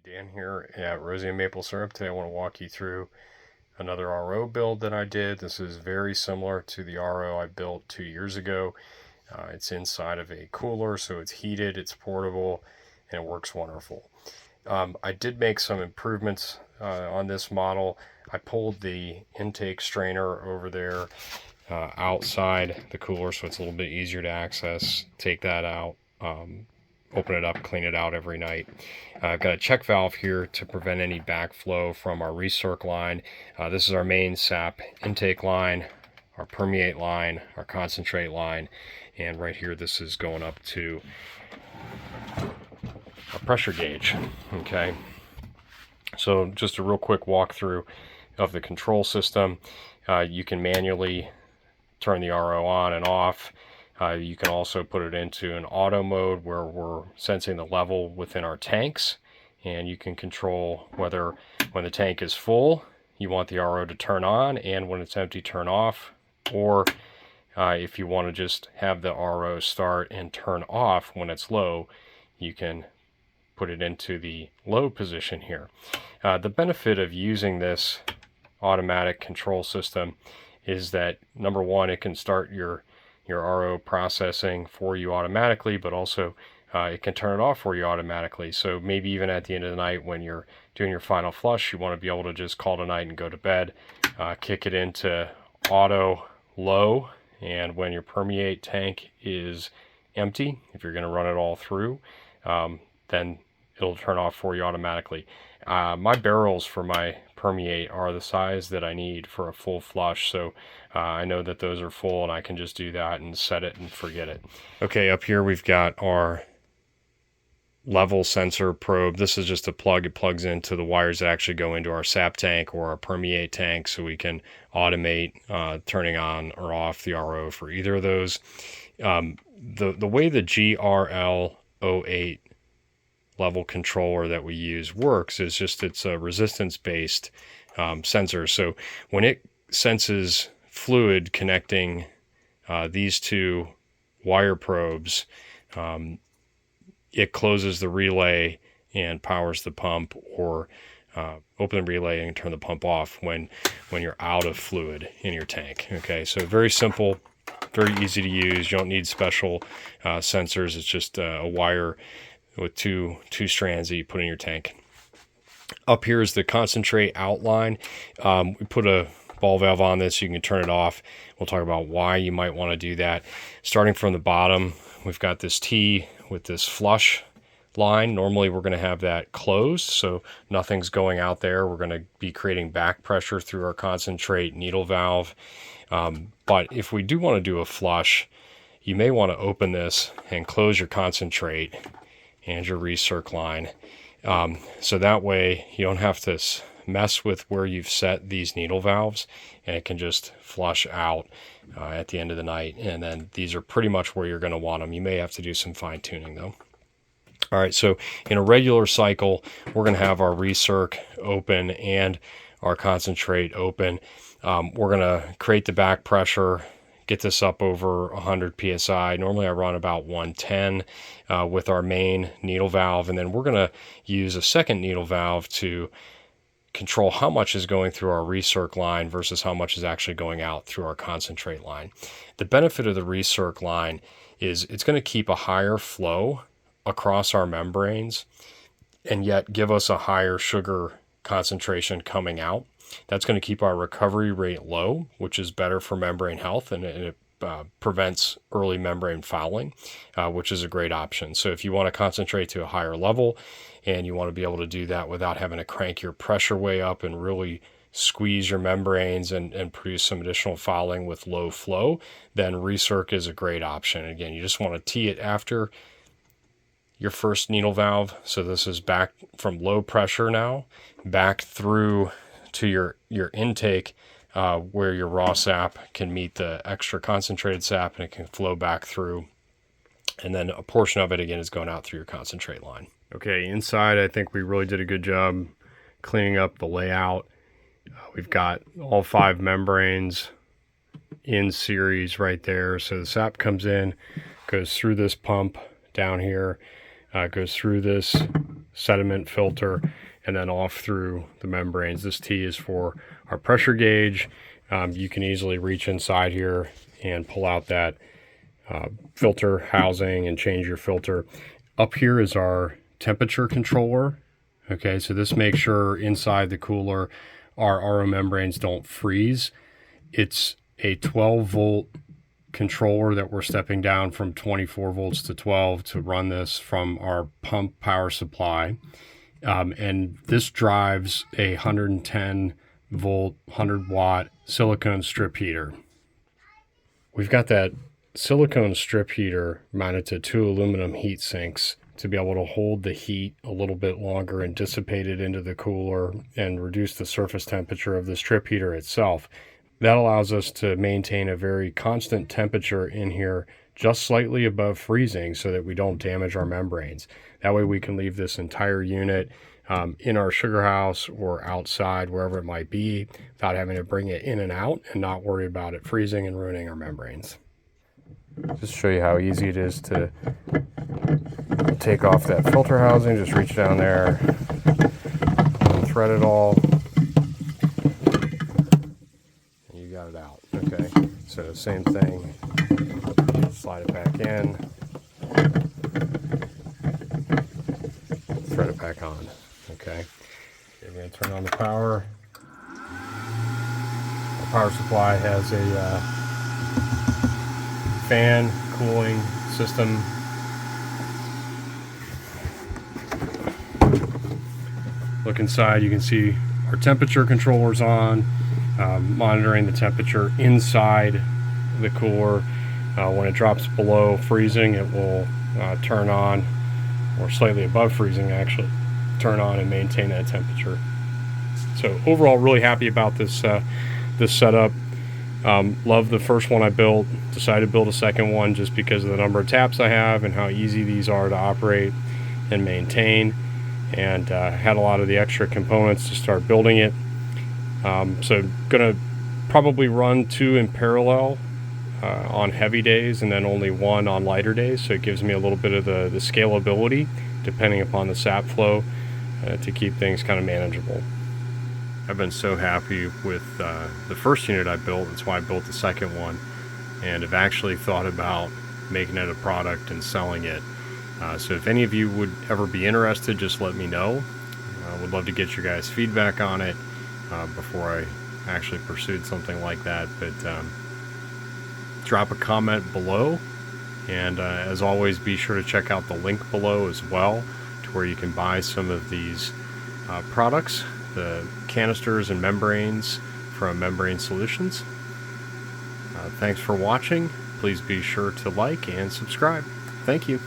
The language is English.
Dan here at Roseum Maple Syrup. Today I want to walk you through another RO build that I did. This is very similar to the RO I built 2 years ago. It's inside of a cooler, so it's heated, it's portable, and it works wonderful. I did make some improvements on this model. I pulled the intake strainer over there outside the cooler, so it's a little bit easier to access. Take that out. Open it up, clean it out every night. I've got a check valve here to prevent any backflow from our recirc line. This is our main sap intake line, our permeate line, our concentrate line, and right here this is going up to a pressure gauge. Okay, so just a real quick walkthrough of the control system. You can manually turn the RO on and off. You can also put it into an auto mode where we're sensing the level within our tanks, and you can control whether when the tank is full you want the RO to turn on and when it's empty turn off, or if you want to just have the RO start and turn off when it's low, you can put it into the low position here. The benefit of using this automatic control system is that, number one, it can start your RO processing for you automatically, but also it can turn it off for you automatically. So maybe even at the end of the night when you're doing your final flush, you want to be able to just call it a night and go to bed, kick it into auto low, and when your permeate tank is empty, if you're going to run it all through, then it'll turn off for you automatically. My barrels for my permeate are the size that I need for a full flush, so I know that those are full and I can just do that and set it and forget it. Okay, up here we've got our level sensor probe. This is just a plug. It plugs into the wires that actually go into our sap tank or our permeate tank, so we can automate turning on or off the RO for either of those. The way the GRL08 level controller that we use works is just it's a resistance based sensor. So when it senses fluid connecting these two wire probes, it closes the relay and powers the pump, or open the relay and turn the pump off when you're out of fluid in your tank. Okay, so very simple, very easy to use. You don't need special sensors. It's just a wire with two strands that you put in your tank. Up here is the concentrate outline. We put a ball valve on this so you can turn it off. We'll talk about why you might want to do that. Starting from the bottom, we've got this T with this flush line. Normally we're going to have that closed, so nothing's going out there. We're going to be creating back pressure through our concentrate needle valve. But if we do want to do a flush, you may want to open this and close your concentrate and your recirc line. So that way you don't have to mess with where you've set these needle valves, and it can just flush out at the end of the night. And then these are pretty much where you're going to want them. You may have to do some fine tuning though. All right, so in a regular cycle, we're going to have our recirc open and our concentrate open. We're going to create the back pressure, get this up over 100 psi. Normally I run about 110 with our main needle valve, and then we're going to use a second needle valve to control how much is going through our recirc line versus how much is actually going out through our concentrate line. The benefit of the recirc line is it's going to keep a higher flow across our membranes and yet give us a higher sugar concentration coming out. That's going to keep our recovery rate low, which is better for membrane health, and it prevents early membrane fouling, which is a great option. So if you want to concentrate to a higher level and you want to be able to do that without having to crank your pressure way up and really squeeze your membranes and produce some additional fouling with low flow, then recirc is a great option. Again, you just want to tee it after your first needle valve. So this is back from low pressure now, back through to your intake where your raw sap can meet the extra concentrated sap and it can flow back through. And then a portion of it again is going out through your concentrate line. Okay, inside I think we really did a good job cleaning up the layout. We've got all 5 membranes in series right there. So the sap comes in, goes through this pump down here, goes through this sediment filter, and then off through the membranes. This T is for our pressure gauge. You can easily reach inside here and pull out that filter housing and change your filter. Up here is our temperature controller. Okay, so this makes sure inside the cooler our RO membranes don't freeze. It's a 12 volt controller that we're stepping down from 24 volts to 12 to run this from our pump power supply. And this drives a 110 volt, 100 watt silicone strip heater. We've got that silicone strip heater mounted to 2 aluminum heat sinks to be able to hold the heat a little bit longer and dissipate it into the cooler and reduce the surface temperature of the strip heater itself. That allows us to maintain a very constant temperature in here, just slightly above freezing, so that we don't damage our membranes. That way we can leave this entire unit in our sugar house or outside, wherever it might be, without having to bring it in and out and not worry about it freezing and ruining our membranes. Just show you how easy it is to take off that filter housing. Just reach down there and thread it all. And you got it out. Okay, so same thing. Slide it back in. Thread it back on. Okay, we're going to turn on the power. Our power supply has a fan cooling system. Look inside, you can see our temperature controller's on, monitoring the temperature inside the cooler. When it drops below freezing, it will turn on, or slightly above freezing actually, turn on and maintain that temperature. So overall, really happy about this this setup. Love the first one I built. Decided to build a second one just because of the number of taps I have and how easy these are to operate and maintain, and had a lot of the extra components to start building it. So gonna probably run 2 in parallel on heavy days and then only 1 on lighter days, so it gives me a little bit of the scalability depending upon the sap flow to keep things kind of manageable. I've been so happy with the first unit I built. That's why I built the second one, and have actually thought about making it a product and selling it. So if any of you would ever be interested, just let me know. I would love to get your guys' feedback on it before I actually pursued something like that. But drop a comment below, and as always, be sure to check out the link below as well, to where you can buy some of these products, the canisters and membranes from Membrane Solutions. Thanks for watching. Please be sure to like and subscribe. Thank you.